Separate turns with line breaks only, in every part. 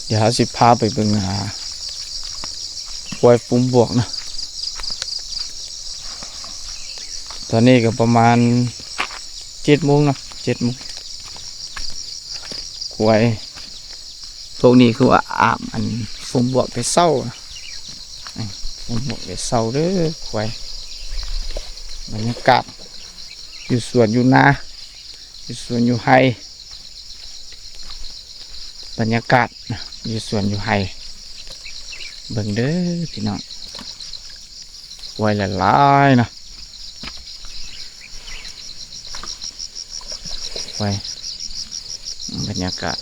เดี๋ยวสิพาไปเบิ่งควายฟุ้งบวกนะตอนนี้ก็ประมาณ7 โมงนะ7 โมงควายพวกนี้คือว่าอาบอันฟุ้งบวกไปเศร้านะฟุ้งบวกไปเศร้าเด้อควายบรรยากาศอยู่สวนอยู่นาอยู่สวนอยู่ไฮบรรยากาศอยู่สวนอยู่ไฮเบิ่งเด้อพี่น้องควายหลายๆนะควายบรรยากาศ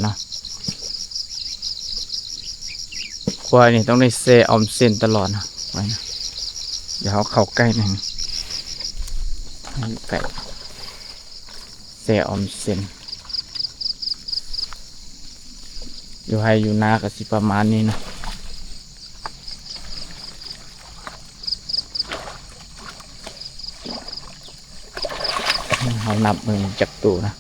เนาะควายนี่ต้องได้เซออมเส้นตลอดนะควายนะเดี๋ยวเข้าใกล้หนึ่งใกล้เซออมเส้นอยู่ให้อยู่นาก็สิประมาณนี้นะเขานับมือจับตัวนะ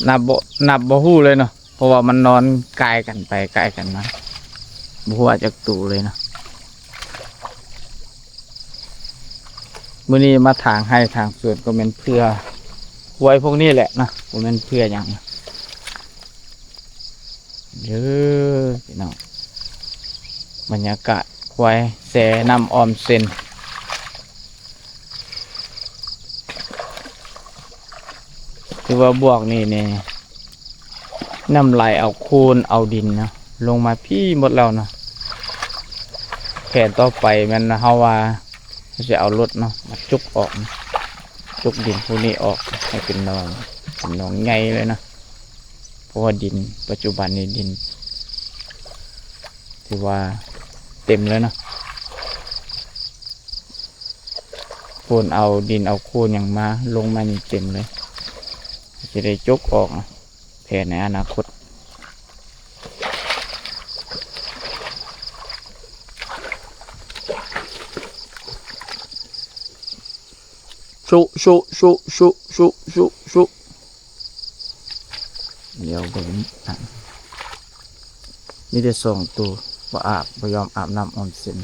นับบ่ฮู้เลยเนาะเพราะว่ามันนอนกายกันไปกายกันมาบ่ฮู้ว่าจักตูเลยนะมื้อนี้มาทางให้ทางสวนก็เป็นเพื่อไว้พวกนี้แหละนะบ่แม่นเพื่อหยังเด้อพี่น้องบรรยากาศควายแสน้ำออมเส้นคือว่าบวกนี่น้ำไหลเอาโคลนเอาดินนะลงมาพี่หมดแล้วเนาะแผนต่อไปมันเฮาว่าจะเอารถเนาะมาจุกออกนะจุกดินพวกนี้ออกให้เป็นหนองใหญ่เลยนะเพราะว่าดินปัจจุบันนี้ดินถือว่าเต็มแล้วนะโคนเอาดินเอาโคนอย่างมาลงมานี่เต็มเลยจะได้จุกออกนะแผนในอนาคตชุเดี๋ยวผมนี่ได้ส่งตัวบ่ยอมอาบน้ำออนเซ็น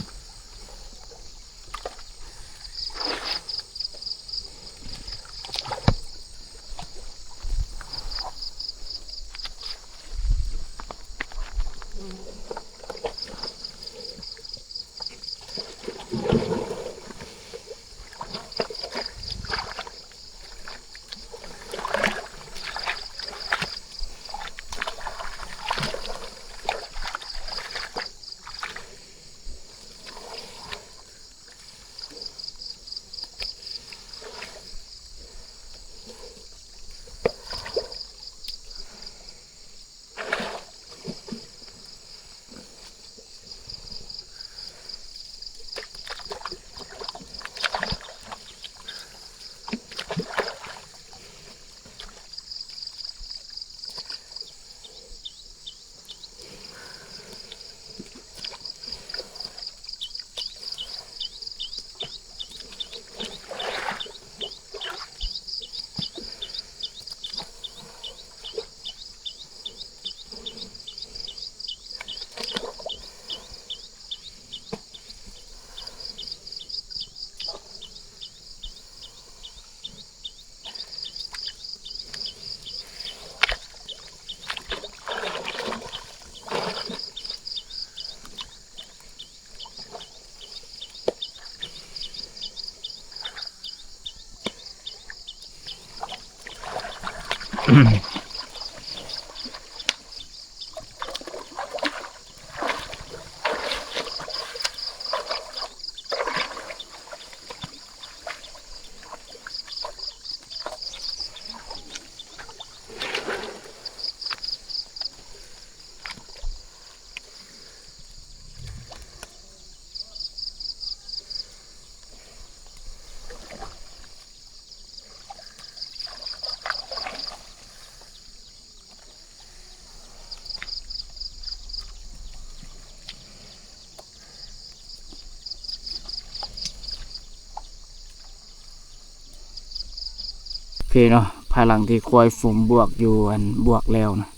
เนาะภายหลังที่ควายฝูงบวกอยู่อันบวกแล้วนะ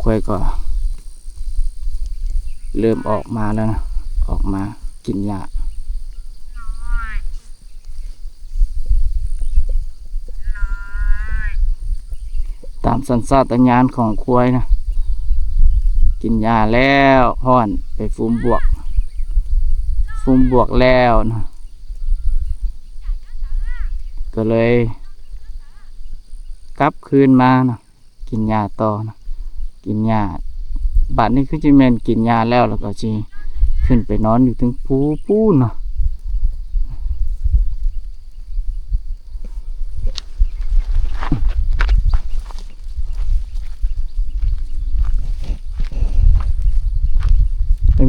ควายก็เริ่มออกมาแล้วนะออกมากินหญ้าตามสัญชาตญาณของควายนะกินหญ้าแล้วฮ้อนไปฝูงบวกแล้วนะก็เลยกลับคืนมานะกินหญ้าต่อนะกินหญ้าบัดนี้คือจิแมนกินหญ้าแล้วก็จีขึ้นไปนอนอยู่ถึงปูเนาะ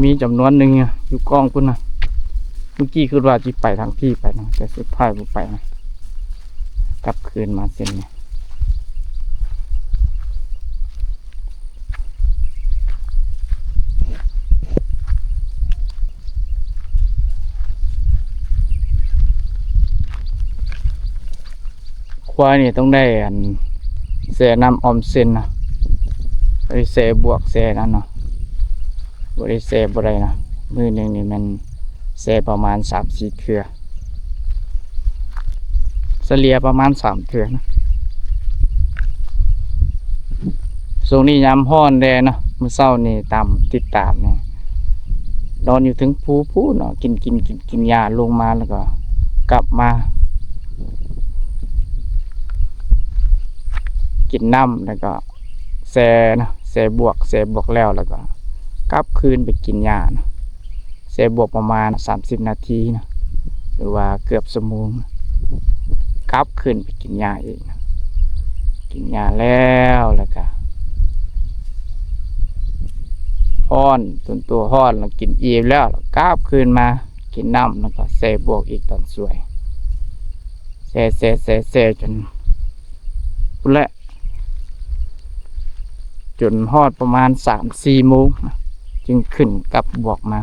มีจำนวนหนึ่งอยู่กองพุ่นนะเมื่อกี้คือว่าจีไปทางพี่ไปนะแต่สุดท้ายผมไปนะกลับคืนมาเส้นเนี่ยควายนี่ต้องได้เสน้ำออมเส้นนะบริเสบวกเสนั่นเนาะบริเสบอะไรนะมือหนึ่งนี่มันเสประมาณ3-4 เทื่อเฉลี่ยประมาณ3 เทื่อนะช่วงนี้ยามฮ้อนแดดเนาะมื้อเช้านี่ติดตามเนี่ยนอนอยู่ถึงภูเนาะกินหญ้าลงมาแล้วก็กลับมากินน้ำแล้วก็แช่บวกแล้วก็กลับคืนไปกินหญ้านะแช่บวกประมาณ30 นาทีนะหรือว่าเกือบชั่วโมงกลับคืนไปกินหญ้าอีกนะกินหญ้าแล้วก็ฮ้อนจนตัวฮ้อนแล้วกินอิ่มแล้วกลับคืนมากินน้ำแล้วก็แช่บวกอีกตอนสวยแช่จนพุ่นแหละจนฮอดประมาณ3-4 โมงจึงขึ้นกลับบวกมา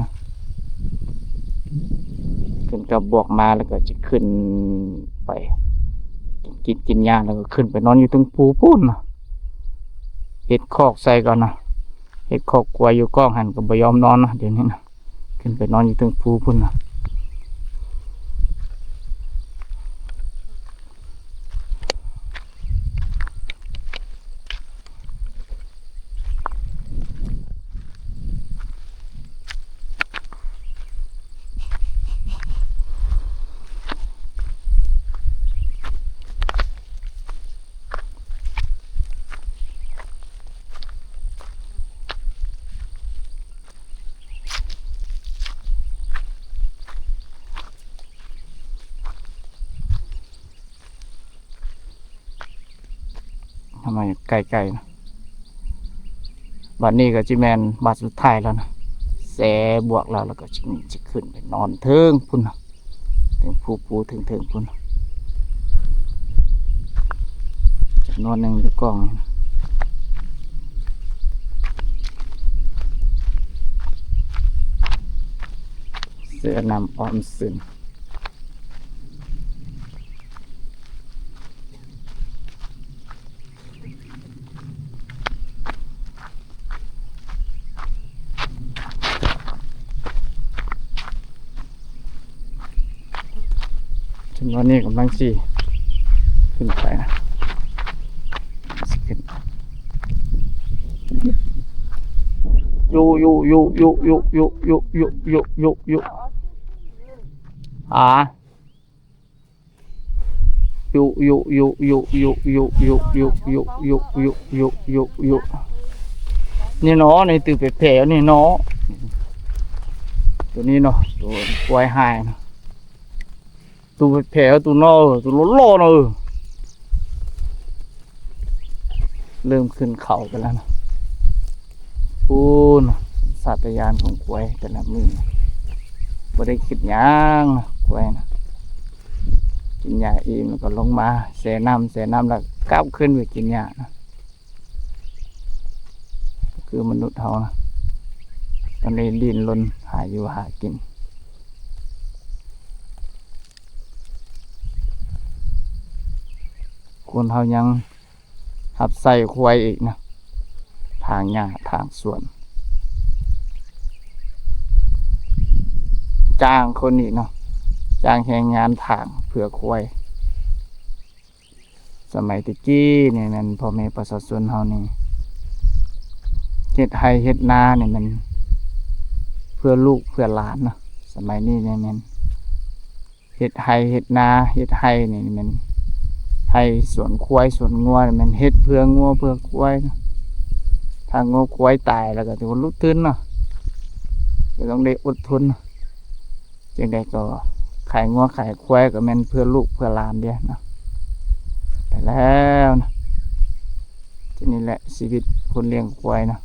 แล้วก็จะขึ้นไปกินหญ้าแล้วก็ขึ้นไปนอนอยู่ตรงภูพุ่นเฮ็ดคอกใส่ก่อนนะเฮ็ดคอกกลัวอยู่กล้องหันก็บ่ยอมนอนนะเดี๋ยวนี้นะขึ้นไปนอนอยู่ตรงภูพุ่นนะทำไมไกลๆนะบัดนี้ก็จิแมนบัดสุดท้ายแล้วนะแช่บวกแล้วก็จะขึ้นไปนอนเทิงพุ่นนะถึงภูถึงพุ่นจำนวนหนึ่งอยู่กล้องนี่นะเสื้อนำออมสินจำนวนนี้กำลังสิขึ้นไปนะขึ้นอยู่นี่เนาะในตื่นไปแผลนี่เนาะตัวนี้เนาะตัวควายหายนะตัวไปแผลตัวนอตัวล้นโลเนาะเริ่มขึ้นเขากันแล้วนะพูนสัตยานของควายแต่ละมือบ่ได้คิดหยังควายนะกินหญ้าอิ่มแล้วก็ลงมาแช่น้ำแล้วกลับขึ้นไปกินหญ้านะคือมนุษย์เขานะตอนนี้ดิ้นรนหาอยู่หากิน คนเฮายังหับใส่ควายอีกนะทางหญ้าทางสวน จ้างคนอีกเนาะจ้างแรงงานถางเผื่อควายสมัยตะกี้เนี่ยมันพ่อแม่ประชาชนเฮานี่เฮ็ดไร่เฮ็ดนาเนี่ยมันเพื่อลูกเพื่อหลานเนาะสมัยนี้เนี่ยมันเฮ็ดไร่เฮ็ดนาเฮ็ดไร่นี่มันไร่สวนควายสวนงัวมันเฮ็ดเพื่องัวเพื่อควายเนาะถ้างัวควายตายแล้วก็ถือว่าลุกขึ้นเนาะก็ต้องได้อดทนเนาะจังใดก็ขายงัวขายควายก็แม่นเพื่อลูกเพื่อหลานเด้เนาะแต่แล้วนะทีนี้แหละชีวิตคนเลี้ยงควายเนาะ